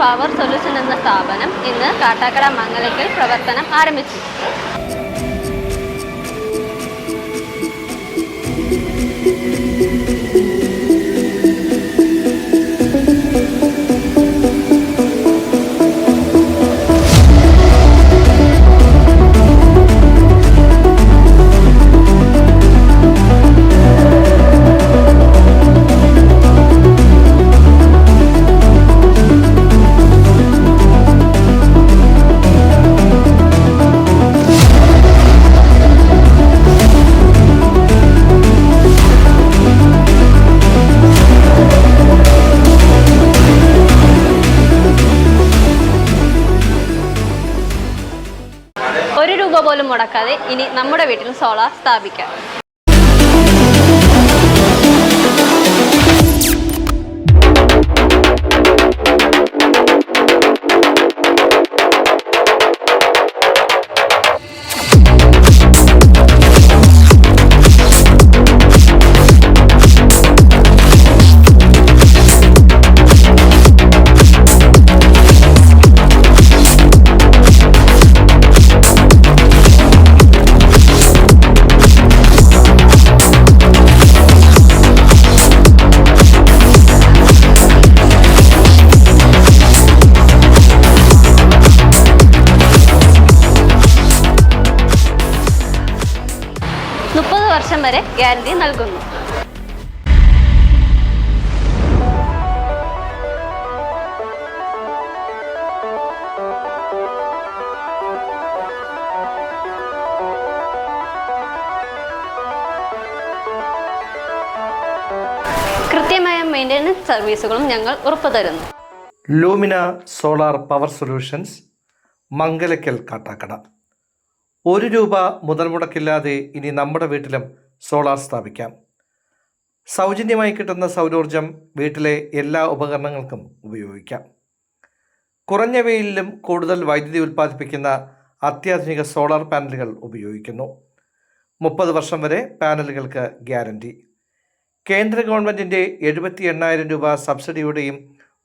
Power solution എന്ന സ്ഥാപനം ഇന്ന് കാട്ടാക്കട മംഗലയ്ക്കൽ പ്രവർത്തനം ആരംഭിച്ചു. ₹1 പോലും മുടക്കാതെ ഇനി നമ്മുടെ വീട്ടിൽ സോളാർ സ്ഥാപിക്കാം. വർഷം വരെ ഗ്യാരണ്ടി നൽകുന്നു. കൃത്യമായ മെയിൻ്റെനൻസ് സർവീസുകളും ഞങ്ങൾ ഉറപ്പുതരുന്നു. Lumina solar power solutions, Mangalakkal, Kattakada. ₹1 മുതൽ മുടക്കില്ലാതെ ഇനി നമ്മുടെ വീട്ടിലും സോളാർ സ്ഥാപിക്കാം. സൗജന്യമായി കിട്ടുന്ന സൗരോർജം വീട്ടിലെ എല്ലാ ഉപകരണങ്ങൾക്കും ഉപയോഗിക്കാം. കുറഞ്ഞ വെയിലിലും കൂടുതൽ വൈദ്യുതി ഉൽപ്പാദിപ്പിക്കുന്ന അത്യാധുനിക സോളാർ പാനലുകൾ ഉപയോഗിക്കുന്നു. 30 വർഷം വരെ പാനലുകൾക്ക് ഗ്യാരണ്ടി. കേന്ദ്ര ഗവൺമെൻറ്റിൻ്റെ ₹78,000 സബ്സിഡിയുടെയും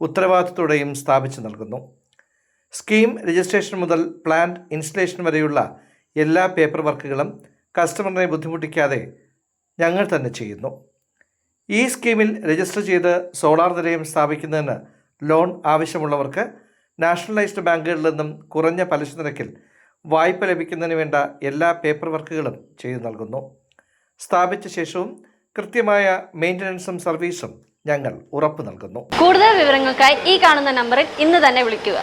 ഉത്തരവാദിത്തത്തോടെയും സ്ഥാപിച്ചു നൽകുന്നു. സ്കീം രജിസ്ട്രേഷൻ മുതൽ പ്ലാന്റ് ഇൻസ്റ്റലേഷൻ വരെയുള്ള എല്ലാ പേപ്പർ വർക്കുകളും കസ്റ്റമറിനെ ബുദ്ധിമുട്ടിക്കാതെ ഞങ്ങൾ തന്നെ ചെയ്യുന്നു. ഈ സ്കീമിൽ രജിസ്റ്റർ ചെയ്ത് സോളാർ നിലയം സ്ഥാപിക്കുന്നതിന് ലോൺ ആവശ്യമുള്ളവർക്ക് നാഷണലൈസ്ഡ് ബാങ്കുകളിൽ നിന്നും കുറഞ്ഞ പലിശ നിരക്കിൽ വായ്പ ലഭിക്കുന്നതിന് വേണ്ട എല്ലാ പേപ്പർ വർക്കുകളും ചെയ്തു നൽകുന്നു. സ്ഥാപിച്ച ശേഷവും കൃത്യമായ മെയിൻ്റനൻസും സർവീസും ഞങ്ങൾ ഉറപ്പു നൽകുന്നു. കൂടുതൽ വിവരങ്ങൾക്കായി ഈ കാണുന്ന നമ്പറിൽ ഇന്ന് തന്നെ വിളിക്കുക.